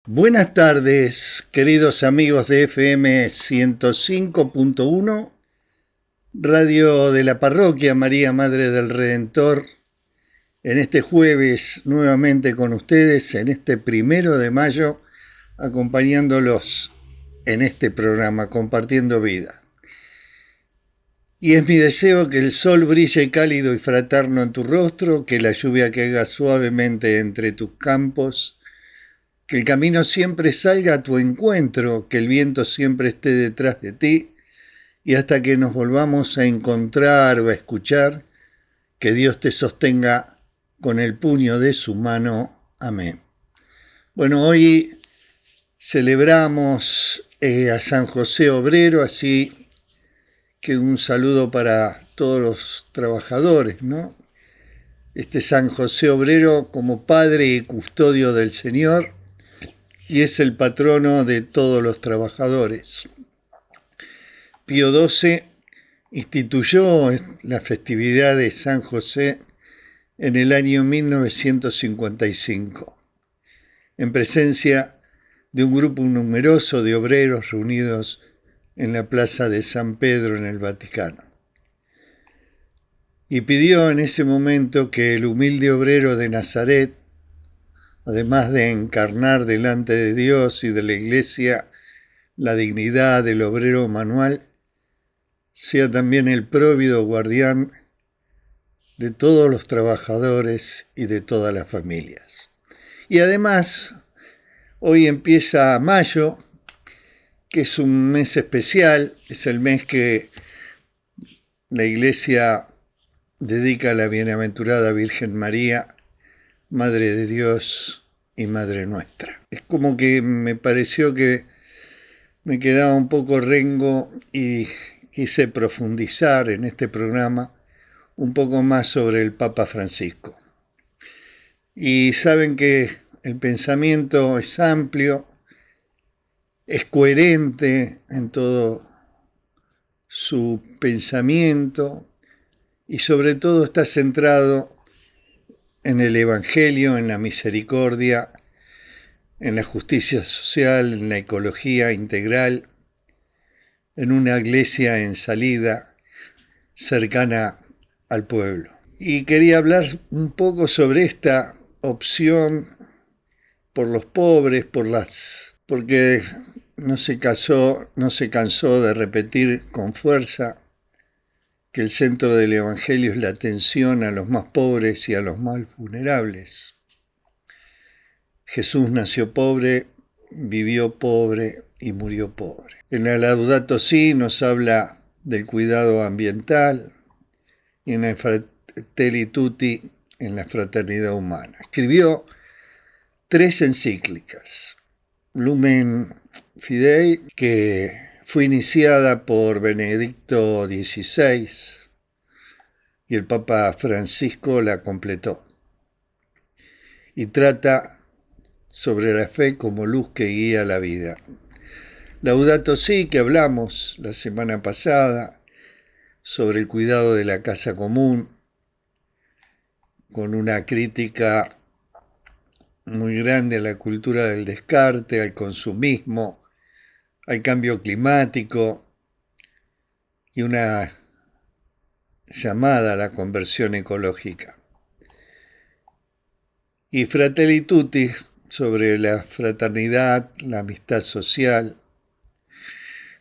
Buenas tardes, queridos amigos de FM 105.1, Radio de la Parroquia María Madre del Redentor. En este jueves, nuevamente con ustedes, en este 1 de mayo, acompañándolos en este programa, Compartiendo Vida. Y es mi deseo que el sol brille cálido y fraterno en tu rostro, que la lluvia caiga suavemente entre tus campos, que el camino siempre salga a tu encuentro, que el viento siempre esté detrás de ti, y hasta que nos volvamos a encontrar o a escuchar, que Dios te sostenga con el puño de su mano. Amén. Bueno, hoy celebramos a San José Obrero, así que un saludo para todos los trabajadores, ¿no? Este San José Obrero como padre y custodio del Señor, y es el patrono de todos los trabajadores. Pío XII instituyó la festividad de San José en el año 1955, en presencia de un grupo numeroso de obreros reunidos en la plaza de San Pedro en el Vaticano. Y pidió en ese momento que el humilde obrero de Nazaret, además de encarnar delante de Dios y de la Iglesia la dignidad del obrero manual, sea también el próvido guardián de todos los trabajadores y de todas las familias. Y además, hoy empieza mayo, que es un mes especial, es el mes que la Iglesia dedica a la bienaventurada Virgen María, Madre de Dios y Madre nuestra. Es como que me pareció que me quedaba un poco rengo y quise profundizar en este programa un poco más sobre el Papa Francisco. Y saben que el pensamiento es amplio, es coherente en todo su pensamiento y sobre todo está centrado en el Evangelio, en la misericordia, en la justicia social, en la ecología integral, en una iglesia en salida cercana al pueblo. Y quería hablar un poco sobre esta opción por los pobres, porque no se cansó de repetir con fuerza que el centro del Evangelio es la atención a los más pobres y a los más vulnerables. Jesús nació pobre, vivió pobre y murió pobre. En la Laudato Si nos habla del cuidado ambiental y en el Fratelli Tutti, en la fraternidad humana. Escribió 3 encíclicas. Lumen Fidei, que fue iniciada por Benedicto XVI y el Papa Francisco la completó. Y trata sobre la fe como luz que guía la vida. Laudato Si, que hablamos la semana pasada sobre el cuidado de la casa común, con una crítica muy grande a la cultura del descarte, al consumismo, al cambio climático y una llamada a la conversión ecológica. Y Fratelli Tutti, sobre la fraternidad, la amistad social,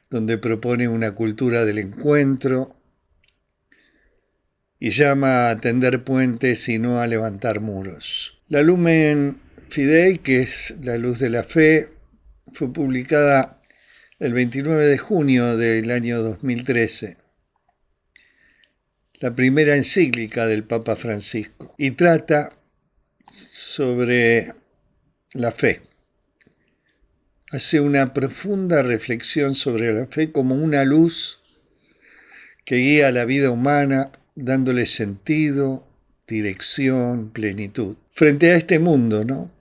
donde propone una cultura del encuentro y llama a tender puentes y no a levantar muros. La Lumen Fidei, que es la luz de la fe, fue publicada el 29 de junio del año 2013, la primera encíclica del Papa Francisco, y trata sobre la fe. Hace una profunda reflexión sobre la fe como una luz que guía la vida humana, dándole sentido, dirección, plenitud. Frente a este mundo, ¿no?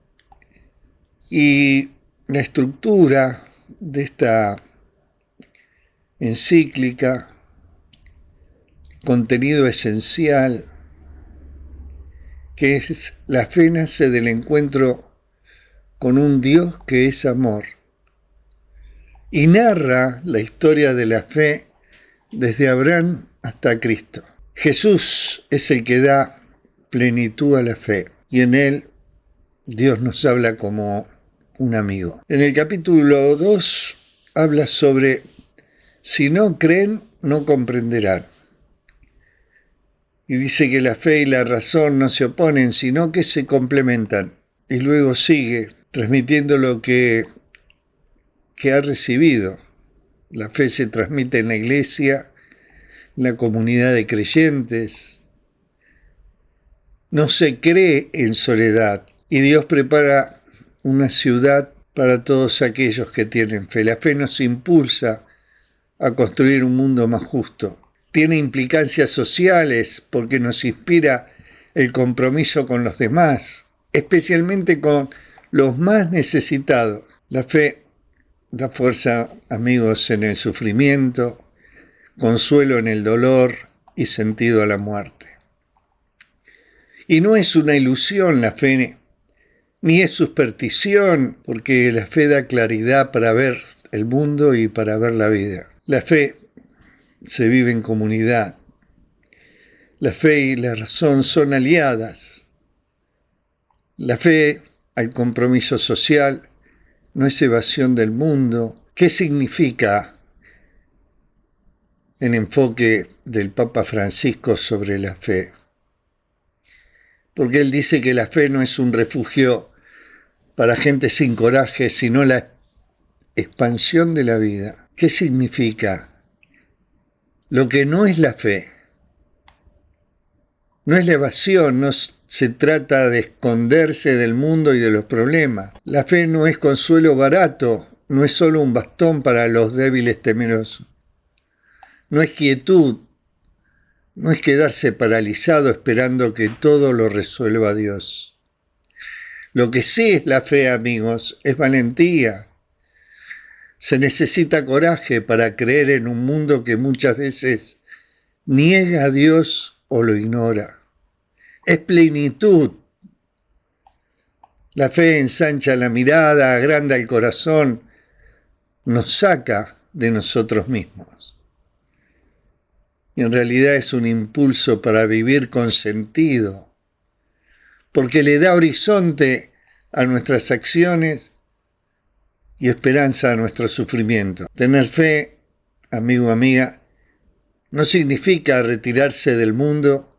Y la estructura de esta encíclica, contenido esencial, que es la fe nace del encuentro con un Dios que es amor. Y narra la historia de la fe desde Abraham hasta Cristo. Jesús es el que da plenitud a la fe y en él Dios nos habla como un amigo. En el capítulo 2 habla sobre si no creen, no comprenderán. Y dice que la fe y la razón no se oponen, sino que se complementan. Y luego sigue transmitiendo lo que ha recibido. La fe se transmite en la iglesia, en la comunidad de creyentes. No se cree en soledad y Dios prepara una ciudad para todos aquellos que tienen fe. La fe nos impulsa a construir un mundo más justo. Tiene implicancias sociales porque nos inspira el compromiso con los demás, especialmente con los más necesitados. La fe da fuerza, amigos, en el sufrimiento, consuelo en el dolor y sentido a la muerte. Y no es una ilusión la fe, ni es superstición, porque la fe da claridad para ver el mundo y para ver la vida. La fe se vive en comunidad. La fe y la razón son aliadas. La fe al compromiso social no es evasión del mundo. ¿Qué significa el enfoque del Papa Francisco sobre la fe? Porque él dice que la fe no es un refugio para gente sin coraje, sino la expansión de la vida. ¿Qué significa? Lo que no es la fe, no es la evasión, no se trata de esconderse del mundo y de los problemas. La fe no es consuelo barato, no es solo un bastón para los débiles temerosos. No es quietud, no es quedarse paralizado esperando que todo lo resuelva Dios. Lo que sí es la fe, amigos, es valentía. Se necesita coraje para creer en un mundo que muchas veces niega a Dios o lo ignora. Es plenitud. La fe ensancha la mirada, agranda el corazón, nos saca de nosotros mismos. Y en realidad es un impulso para vivir con sentido, porque le da horizonte a nuestras acciones y esperanza a nuestro sufrimiento. Tener fe, amigo o amiga, no significa retirarse del mundo,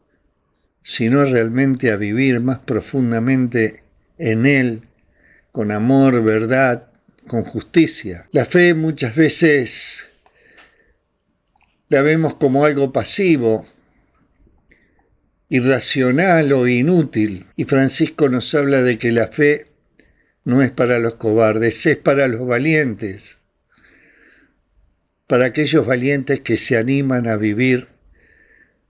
sino realmente a vivir más profundamente en él, con amor, verdad, con justicia. La fe muchas veces la vemos como algo pasivo, irracional o inútil, y Francisco nos habla de que la fe no es para los cobardes, es para los valientes, para aquellos valientes que se animan a vivir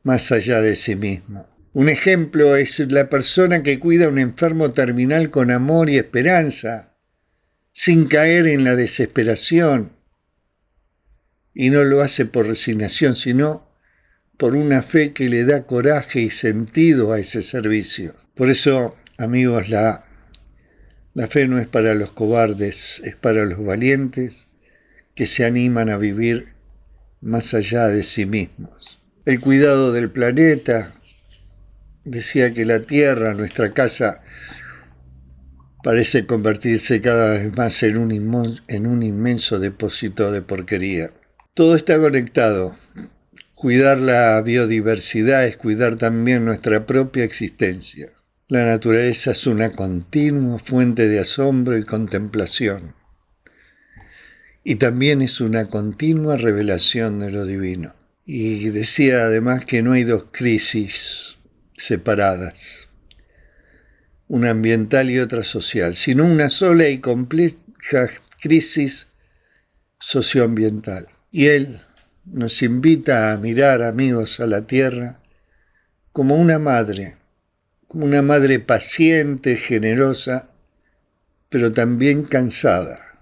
más allá de sí mismo. Un ejemplo es la persona que cuida a un enfermo terminal con amor y esperanza, sin caer en la desesperación, y no lo hace por resignación, sino por una fe que le da coraje y sentido a ese servicio. Por eso, amigos, la fe no es para los cobardes, es para los valientes que se animan a vivir más allá de sí mismos. El cuidado del planeta, decía que la Tierra, nuestra casa, parece convertirse cada vez más en un inmenso depósito de porquería. Todo está conectado. Cuidar la biodiversidad es cuidar también nuestra propia existencia. La naturaleza es una continua fuente de asombro y contemplación. Y también es una continua revelación de lo divino. Y decía además que no hay dos crisis separadas, una ambiental y otra social, sino una sola y compleja crisis socioambiental. Y él nos invita a mirar, amigos, a la tierra como una madre paciente, generosa, pero también cansada.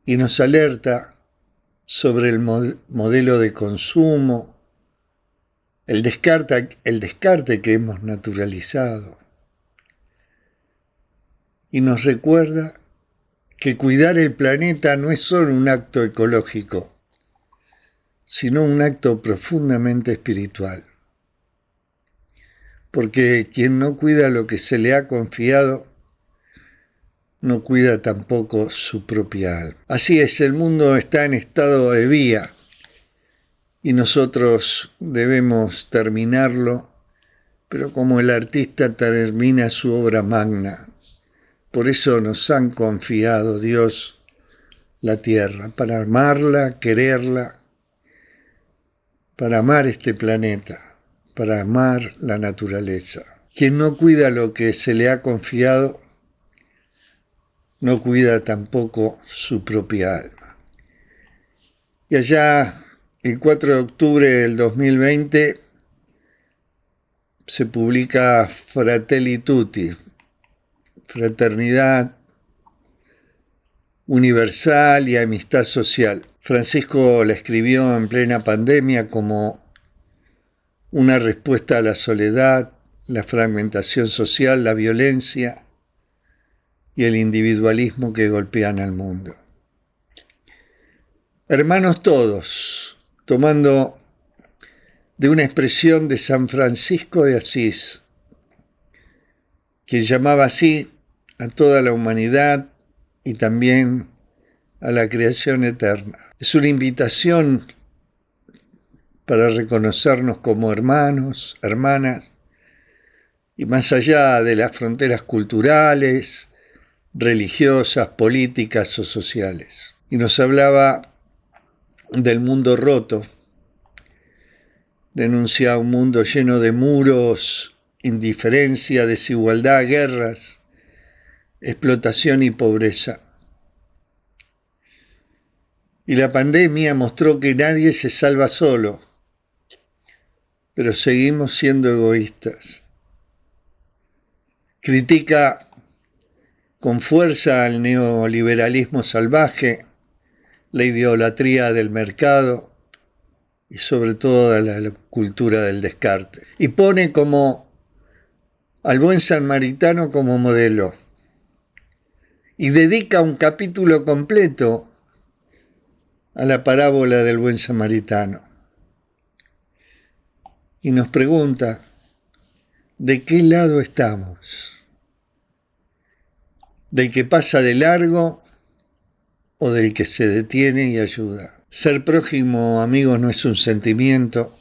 Y nos alerta sobre el modelo de consumo, el descarte que hemos naturalizado. y nos recuerda que cuidar el planeta no es solo un acto ecológico, sino un acto profundamente espiritual. Porque quien no cuida lo que se le ha confiado, no cuida tampoco su propia alma. Así es, el mundo está en estado de vía y nosotros debemos terminarlo, pero como el artista termina su obra magna. Por eso nos han confiado Dios la tierra, para amarla, quererla, para amar este planeta, para amar la naturaleza. Quien no cuida lo que se le ha confiado, no cuida tampoco su propia alma. Y allá, el 4 de octubre del 2020, se publica Fratelli Tutti, Fraternidad Universal y Amistad Social. Francisco la escribió en plena pandemia como una respuesta a la soledad, la fragmentación social, la violencia y el individualismo que golpean al mundo. Hermanos todos, tomando de una expresión de San Francisco de Asís, quien llamaba así a toda la humanidad y también a la creación eterna. Es una invitación para reconocernos como hermanos, hermanas, y más allá de las fronteras culturales, religiosas, políticas o sociales. Y nos hablaba del mundo roto, denuncia un mundo lleno de muros, indiferencia, desigualdad, guerras, explotación y pobreza. Y la pandemia mostró que nadie se salva solo, pero seguimos siendo egoístas. Critica con fuerza al neoliberalismo salvaje, la idolatría del mercado y sobre todo a la cultura del descarte. Y pone como al buen samaritano como modelo. Y dedica un capítulo completo a la parábola del buen samaritano. Y nos pregunta, ¿de qué lado estamos? ¿Del que pasa de largo o del que se detiene y ayuda? Ser prójimo, amigos, no es un sentimiento,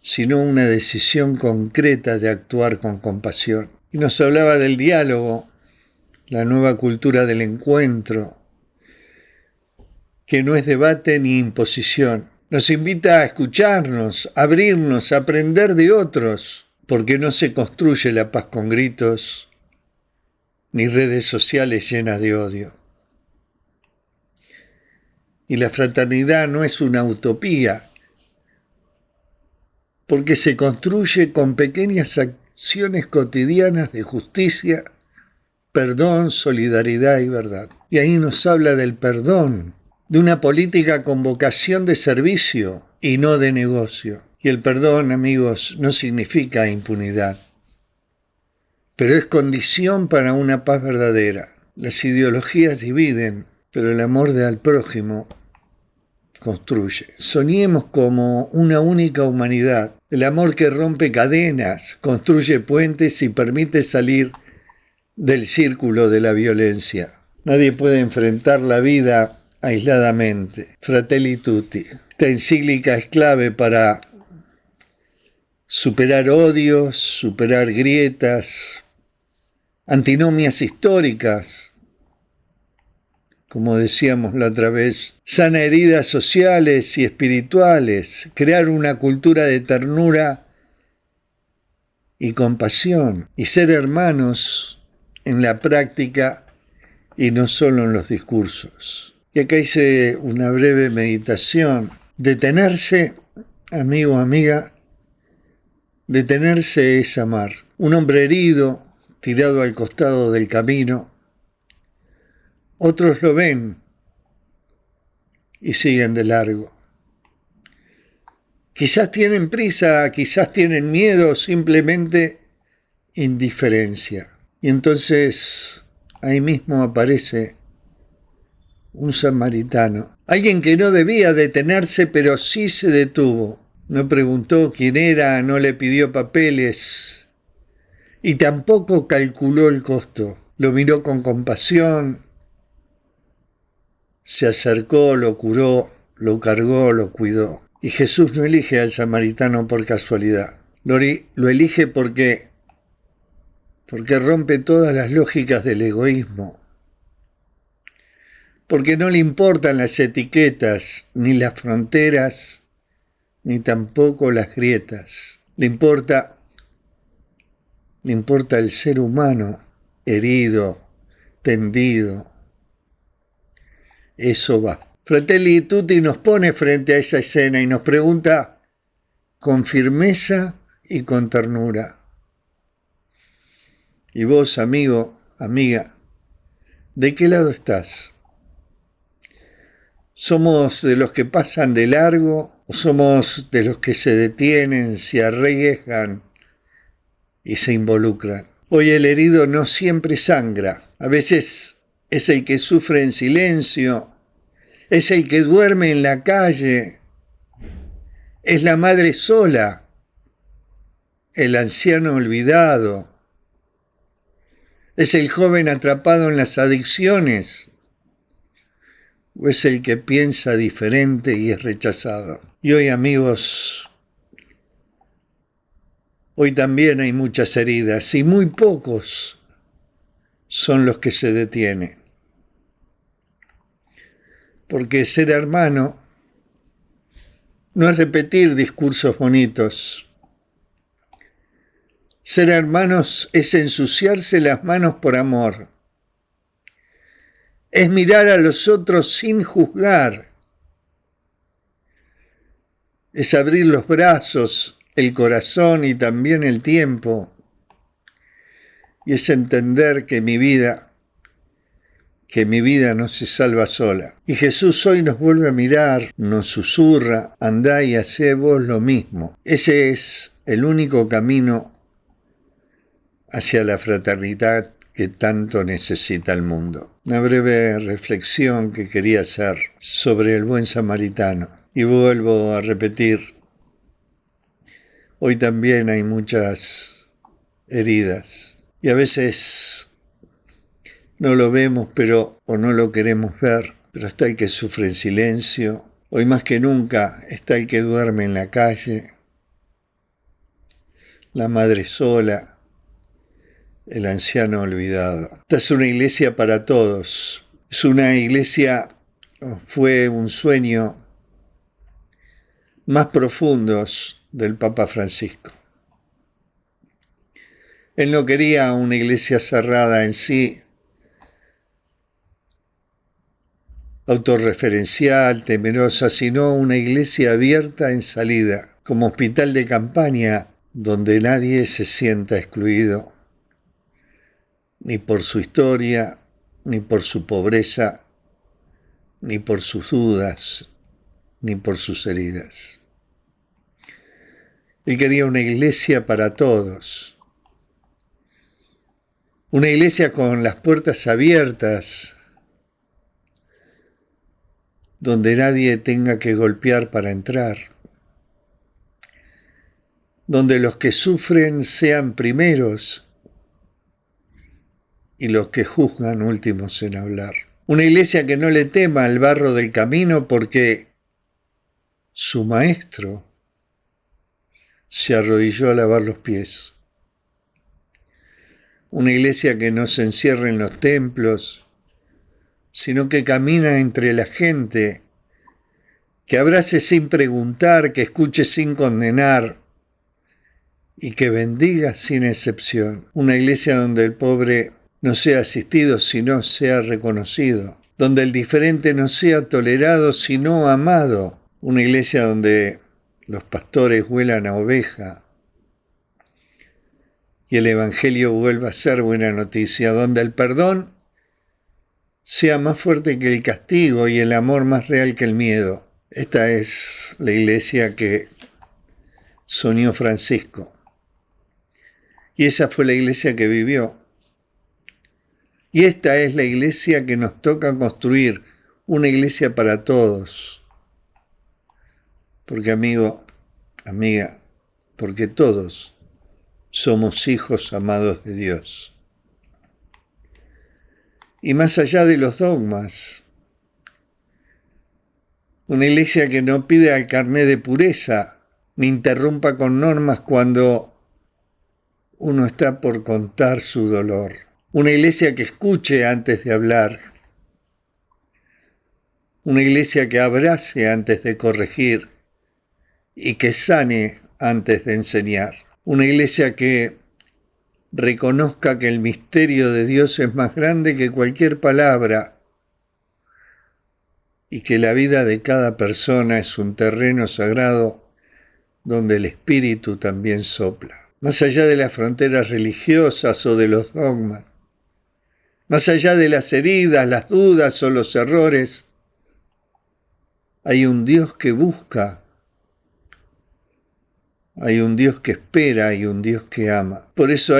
sino una decisión concreta de actuar con compasión. Y nos hablaba del diálogo, la nueva cultura del encuentro, que no es debate ni imposición. Nos invita a escucharnos, a abrirnos, a aprender de otros, porque no se construye la paz con gritos, ni redes sociales llenas de odio. Y la fraternidad no es una utopía, porque se construye con pequeñas acciones cotidianas de justicia, perdón, solidaridad y verdad. Y ahí nos habla del perdón, de una política con vocación de servicio y no de negocio. Y el perdón, amigos, no significa impunidad, pero es condición para una paz verdadera. Las ideologías dividen, pero el amor al prójimo construye. Soñemos como una única humanidad, el amor que rompe cadenas, construye puentes y permite salir del círculo de la violencia. Nadie puede enfrentar la vida aisladamente. Fratelli Tutti. Esta encíclica es clave para superar odios, superar grietas, antinomias históricas, como decíamos la otra vez, sana heridas sociales y espirituales, crear una cultura de ternura y compasión, y ser hermanos en la práctica y no solo en los discursos. Y acá hice una breve meditación. Detenerse, amigo, amiga, detenerse es amar. Un hombre herido, tirado al costado del camino, otros lo ven y siguen de largo. Quizás tienen prisa, quizás tienen miedo, simplemente indiferencia. Y entonces ahí mismo aparece un samaritano. Alguien que no debía detenerse, pero sí se detuvo. No preguntó quién era, no le pidió papeles y tampoco calculó el costo. Lo miró con compasión, se acercó, lo curó, lo cargó, lo cuidó. Y Jesús no elige al samaritano por casualidad. Lo elige porque rompe todas las lógicas del egoísmo. Porque no le importan las etiquetas, ni las fronteras, ni tampoco las grietas. Le importa el ser humano herido, tendido. Eso va. Fratelli Tutti nos pone frente a esa escena y nos pregunta con firmeza y con ternura: ¿y vos, amigo, amiga, de qué lado estás? ¿Somos de los que pasan de largo o somos de los que se detienen, se arriesgan y se involucran? Hoy el herido no siempre sangra. A veces es el que sufre en silencio, es el que duerme en la calle, es la madre sola, el anciano olvidado, es el joven atrapado en las adicciones, o es el que piensa diferente y es rechazado. Y hoy, amigos, hoy también hay muchas heridas y muy pocos son los que se detienen. Porque ser hermano no es repetir discursos bonitos. Ser hermanos es ensuciarse las manos por amor. Es mirar a los otros sin juzgar. Es abrir los brazos, el corazón y también el tiempo. Y es entender que mi vida no se salva sola. Y Jesús hoy nos vuelve a mirar, nos susurra: andá y hacé vos lo mismo. Ese es el único camino hacia la fraternidad que tanto necesita el mundo. Una breve reflexión que quería hacer sobre el buen samaritano. Y vuelvo a repetir, hoy también hay muchas heridas. Y a veces no lo vemos, o no lo queremos ver, pero está el que sufre en silencio. Hoy más que nunca está el que duerme en la calle, la madre sola, el anciano olvidado. Esta es una iglesia para todos. Es una iglesia, fue un sueño más profundos del Papa Francisco. Él no quería una iglesia cerrada en sí, autorreferencial, temerosa, sino una iglesia abierta en salida, como hospital de campaña donde nadie se sienta excluido, ni por su historia, ni por su pobreza, ni por sus dudas, ni por sus heridas. Él quería una iglesia para todos, una iglesia con las puertas abiertas, donde nadie tenga que golpear para entrar, donde los que sufren sean primeros y los que juzgan últimos en hablar. Una iglesia que no le tema al barro del camino porque su maestro se arrodilló a lavar los pies. Una iglesia que no se encierra en los templos, sino que camina entre la gente, que abrace sin preguntar, que escuche sin condenar y que bendiga sin excepción. Una iglesia donde el pobre no sea asistido, sino sea reconocido, donde el diferente no sea tolerado, sino amado. Una iglesia donde los pastores huelan a oveja y el evangelio vuelva a ser buena noticia, donde el perdón sea más fuerte que el castigo y el amor más real que el miedo. Esta es la iglesia que soñó Francisco. Y esa fue la iglesia que vivió. Y esta es la iglesia que nos toca construir, una iglesia para todos. Porque amigo, amiga, porque todos somos hijos amados de Dios. Y más allá de los dogmas, una iglesia que no pide al carné de pureza, ni interrumpa con normas cuando uno está por contar su dolor. Una iglesia que escuche antes de hablar. Una iglesia que abrace antes de corregir y que sane antes de enseñar. Una iglesia que reconozca que el misterio de Dios es más grande que cualquier palabra y que la vida de cada persona es un terreno sagrado donde el Espíritu también sopla. Más allá de las fronteras religiosas o de los dogmas, más allá de las heridas, las dudas o los errores, hay un Dios que busca, hay un Dios que espera, hay un Dios que ama. Por eso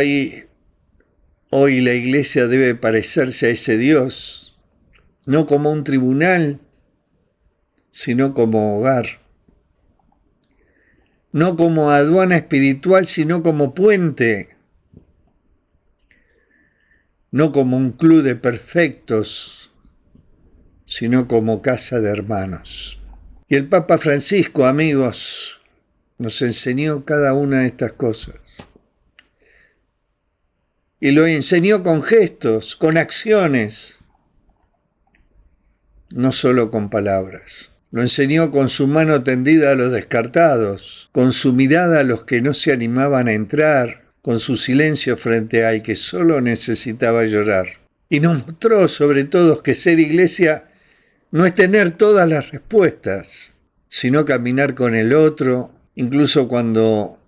hoy la iglesia debe parecerse a ese Dios, no como un tribunal, sino como hogar. No como aduana espiritual, sino como puente. No como un club de perfectos, sino como casa de hermanos. Y el Papa Francisco, amigos, nos enseñó cada una de estas cosas. Y lo enseñó con gestos, con acciones, no solo con palabras. Lo enseñó con su mano tendida a los descartados, con su mirada a los que no se animaban a entrar, con su silencio frente al que solo necesitaba llorar. Y nos mostró sobre todo que ser iglesia no es tener todas las respuestas, sino caminar con el otro, incluso cuando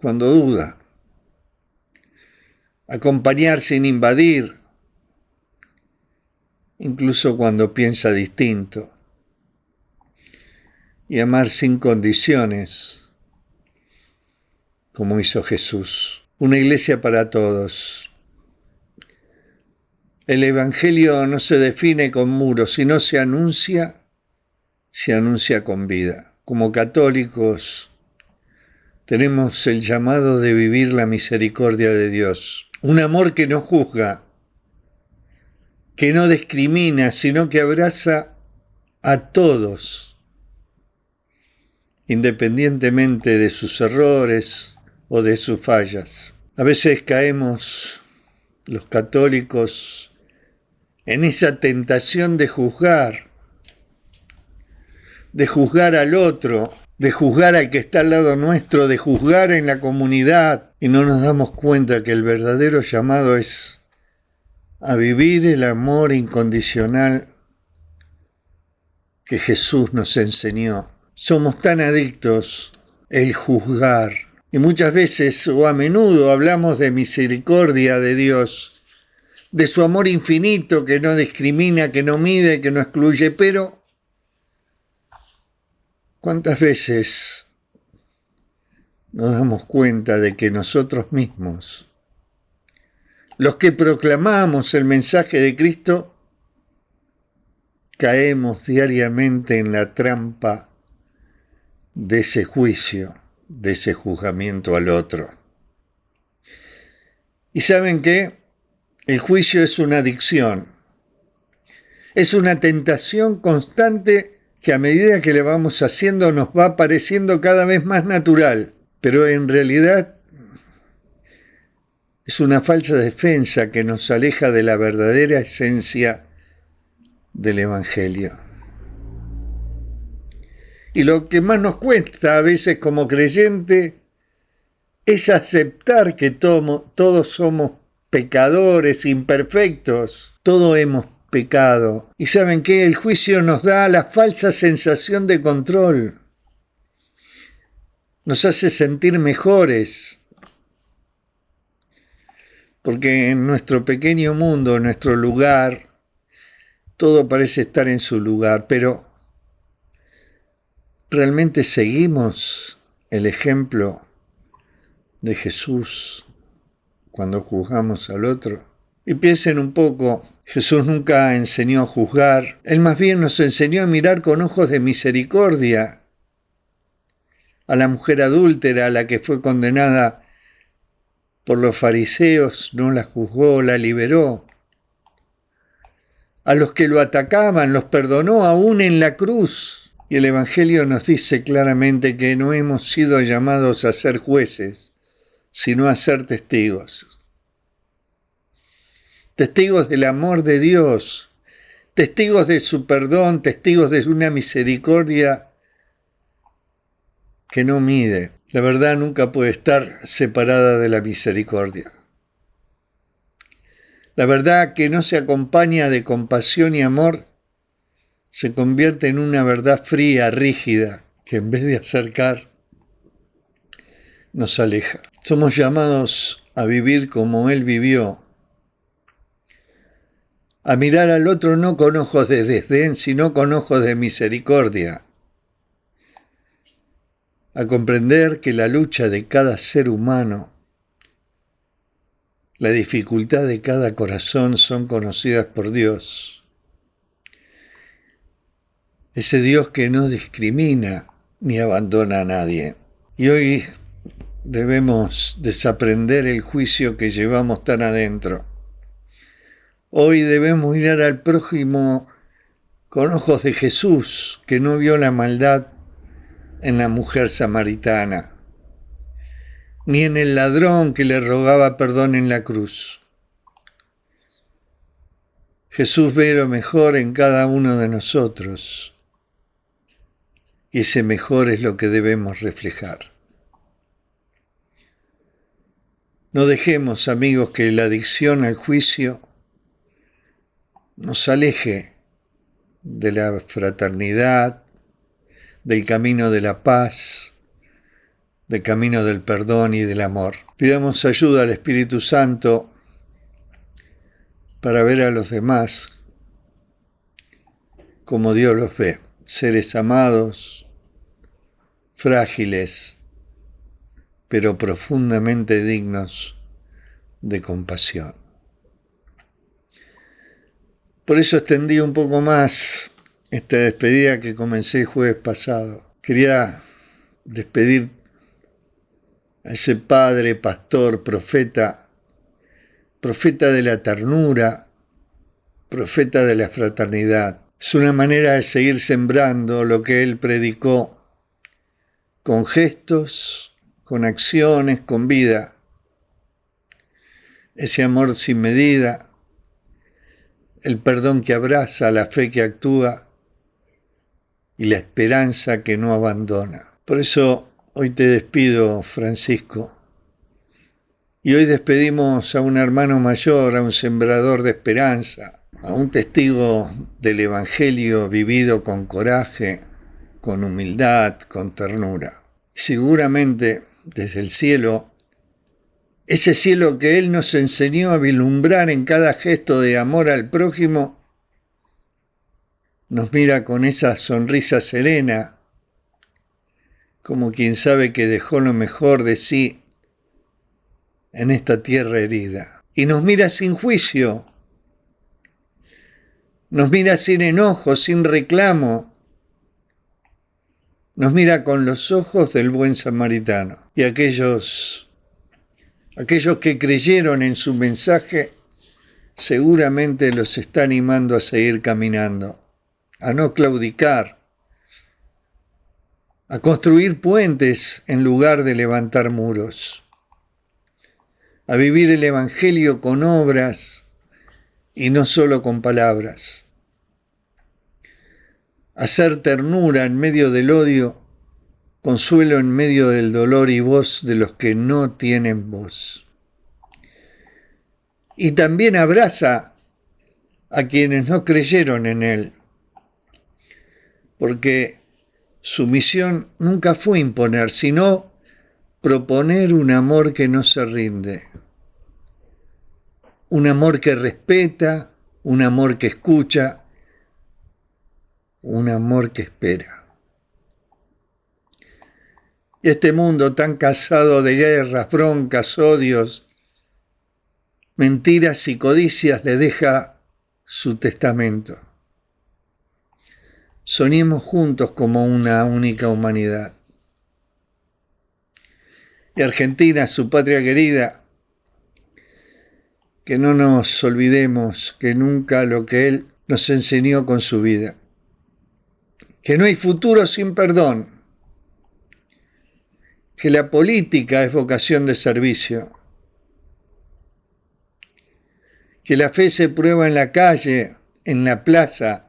duda. Acompañar sin invadir, incluso cuando piensa distinto. Y amar sin condiciones, como hizo Jesús. Una iglesia para todos. El Evangelio no se define con muros, sino se anuncia con vida. Como católicos tenemos el llamado de vivir la misericordia de Dios. Un amor que no juzga, que no discrimina, sino que abraza a todos, independientemente de sus errores o de sus fallas. A veces caemos, los católicos, en esa tentación de juzgar al otro, de juzgar al que está al lado nuestro, de juzgar en la comunidad, y no nos damos cuenta que el verdadero llamado es a vivir el amor incondicional que Jesús nos enseñó. Somos tan adictos al juzgar, y muchas veces o a menudo hablamos de misericordia de Dios, de su amor infinito que no discrimina, que no mide, que no excluye, pero ¿cuántas veces nos damos cuenta de que nosotros mismos, los que proclamamos el mensaje de Cristo, caemos diariamente en la trampa de ese juicio, de ese juzgamiento al otro? ¿Y saben qué? El juicio es una adicción, es una tentación constante que a medida que le vamos haciendo nos va pareciendo cada vez más natural, pero en realidad es una falsa defensa que nos aleja de la verdadera esencia del Evangelio. Y lo que más nos cuesta a veces como creyente es aceptar que todos somos pecadores, imperfectos, todos hemos pecado. Y ¿saben qué? El juicio nos da la falsa sensación de control, nos hace sentir mejores, porque en nuestro pequeño mundo, en nuestro lugar, todo parece estar en su lugar, pero ¿realmente seguimos el ejemplo de Jesús cuando juzgamos al otro? Y piensen un poco, Jesús nunca enseñó a juzgar, Él más bien nos enseñó a mirar con ojos de misericordia a la mujer adúltera, a la que fue condenada por los fariseos, no la juzgó, la liberó. A los que lo atacaban, los perdonó aún en la cruz. Y el Evangelio nos dice claramente que no hemos sido llamados a ser jueces, sino a ser testigos. Testigos del amor de Dios, testigos de su perdón, testigos de una misericordia que no mide. La verdad nunca puede estar separada de la misericordia. La verdad que no se acompaña de compasión y amor se convierte en una verdad fría, rígida, que en vez de acercar, nos aleja. Somos llamados a vivir como Él vivió, a mirar al otro no con ojos de desdén, sino con ojos de misericordia, a comprender que la lucha de cada ser humano, la dificultad de cada corazón son conocidas por Dios. Ese Dios que no discrimina ni abandona a nadie. Y hoy debemos desaprender el juicio que llevamos tan adentro. Hoy debemos mirar al prójimo con ojos de Jesús, que no vio la maldad en la mujer samaritana, ni en el ladrón que le rogaba perdón en la cruz. Jesús ve lo mejor en cada uno de nosotros, y ese mejor es lo que debemos reflejar. No dejemos, amigos, que la adicción al juicio nos aleje de la fraternidad, del camino de la paz, del camino del perdón y del amor. Pidamos ayuda al Espíritu Santo para ver a los demás como Dios los ve, seres amados, frágiles, pero profundamente dignos de compasión. Por eso extendí un poco más esta despedida que comencé el jueves pasado. Quería despedir a ese padre, pastor, profeta de la ternura, profeta de la fraternidad. Es una manera de seguir sembrando lo que él predicó con gestos, con acciones, con vida. Ese amor sin medida, el perdón que abraza, la fe que actúa y la esperanza que no abandona. Por eso hoy te despido, Francisco. Y hoy despedimos a un hermano mayor, a un sembrador de esperanza, a un testigo del Evangelio vivido con coraje, con humildad, con ternura. Seguramente desde el cielo, ese cielo que Él nos enseñó a vislumbrar en cada gesto de amor al prójimo, nos mira con esa sonrisa serena, como quien sabe que dejó lo mejor de sí en esta tierra herida. Y nos mira sin juicio, nos mira sin enojo, sin reclamo, nos mira con los ojos del buen samaritano. Y aquellos que creyeron en su mensaje, seguramente los está animando a seguir caminando, a no claudicar, a construir puentes en lugar de levantar muros, a vivir el Evangelio con obras y no solo con palabras, a hacer ternura en medio del odio, consuelo en medio del dolor y voz de los que no tienen voz. Y también abraza a quienes no creyeron en Él, porque su misión nunca fue imponer, sino proponer un amor que no se rinde, un amor que respeta, un amor que escucha, un amor que espera. Y este mundo tan casado de guerras, broncas, odios, mentiras y codicias le deja su testamento. Soñemos juntos como una única humanidad. Y Argentina, su patria querida, que no nos olvidemos que nunca lo que Él nos enseñó con su vida. Que no hay futuro sin perdón. Que la política es vocación de servicio. Que la fe se prueba en la calle, en la plaza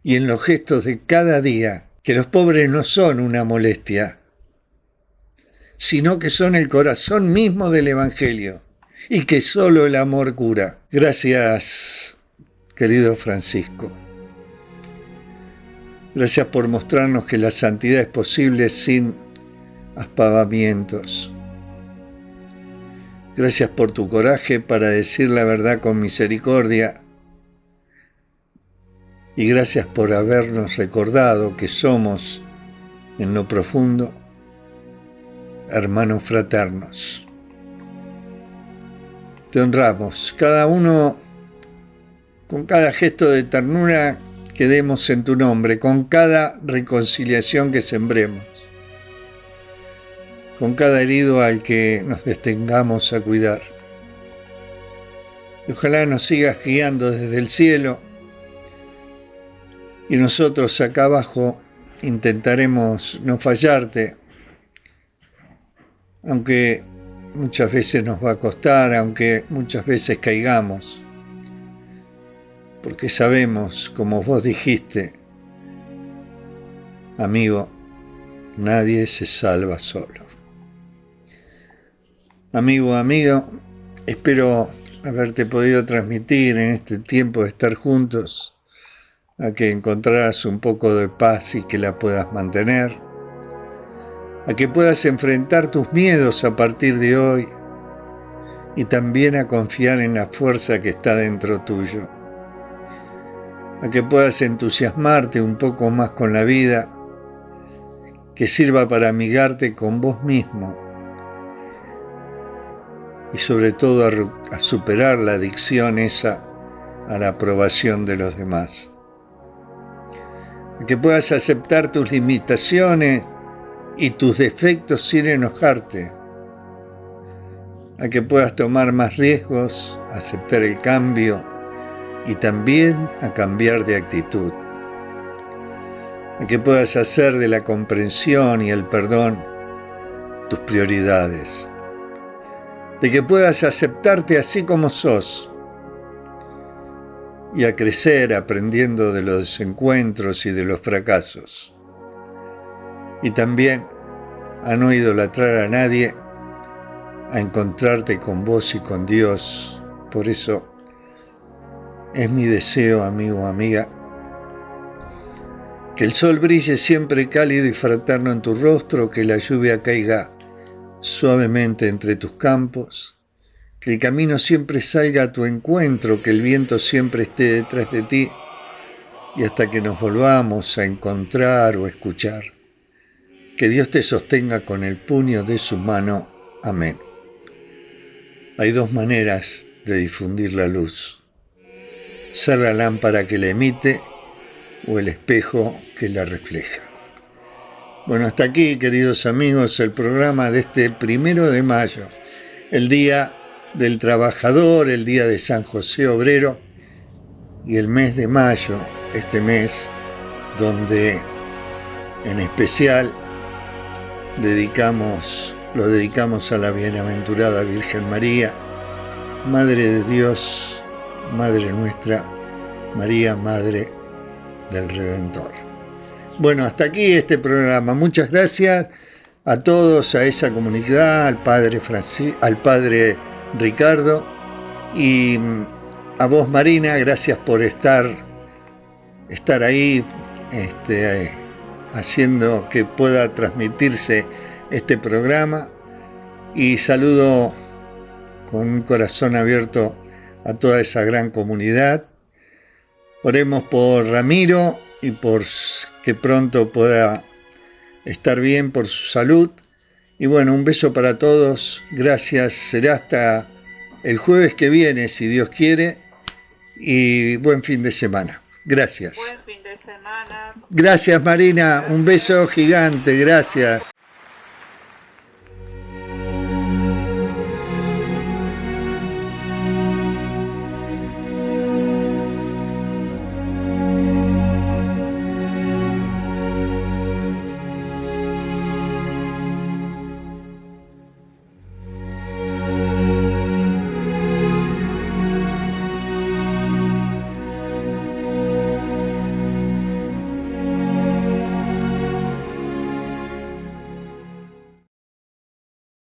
y en los gestos de cada día. Que los pobres no son una molestia, sino que son el corazón mismo del Evangelio y que solo el amor cura. Gracias, querido Francisco. Gracias por mostrarnos que la santidad es posible sin aspavamientos. Gracias por tu coraje para decir la verdad con misericordia. Y gracias por habernos recordado que somos, en lo profundo, hermanos fraternos. Te honramos, cada uno con cada gesto de ternura que demos en tu nombre, con cada reconciliación que sembremos, con cada herido al que nos detengamos a cuidar. Y ojalá nos sigas guiando desde el cielo y nosotros acá abajo intentaremos no fallarte, aunque muchas veces nos va a costar, aunque muchas veces caigamos, porque sabemos, como vos dijiste, amigo, nadie se salva solo. Amigo, espero haberte podido transmitir en este tiempo de estar juntos a que encontraras un poco de paz y que la puedas mantener, a que puedas enfrentar tus miedos a partir de hoy y también a confiar en la fuerza que está dentro tuyo, a que puedas entusiasmarte un poco más con la vida, que sirva para amigarte con vos mismo y sobre todo a superar la adicción esa a la aprobación de los demás. A que puedas aceptar tus limitaciones y tus defectos sin enojarte. A que puedas tomar más riesgos, aceptar el cambio y también a cambiar de actitud. A que puedas hacer de la comprensión y el perdón tus prioridades. De que puedas aceptarte así como sos y a crecer aprendiendo de los desencuentros y de los fracasos. Y también a no idolatrar a nadie, a encontrarte con vos y con Dios. Por eso es mi deseo, amigo, amiga, que el sol brille siempre cálido y fraterno en tu rostro, que la lluvia caiga suavemente entre tus campos, que el camino siempre salga a tu encuentro, que el viento siempre esté detrás de ti y hasta que nos volvamos a encontrar o escuchar. Que Dios te sostenga con el puño de su mano. Amén. Hay dos maneras de difundir la luz: ser la lámpara que la emite o el espejo que la refleja. Bueno, hasta aquí, queridos amigos, el programa de este 1 de mayo, el Día del Trabajador, el Día de San José Obrero y el mes de mayo, este mes donde en especial lo dedicamos a la bienaventurada Virgen María, Madre de Dios, Madre nuestra, María, Madre del Redentor. Bueno, hasta aquí este programa. Muchas gracias a todos, a esa comunidad, al Padre Ricardo y a vos, Marina, gracias por estar ahí haciendo que pueda transmitirse este programa, y saludo con un corazón abierto a toda esa gran comunidad. Oremos por Ramiro y por que pronto pueda estar bien por su salud. Y bueno, un beso para todos. Gracias. Será hasta el jueves que viene, si Dios quiere, y buen fin de semana. Gracias. Buen fin de semana. Gracias, Marina. Un beso gigante. Gracias.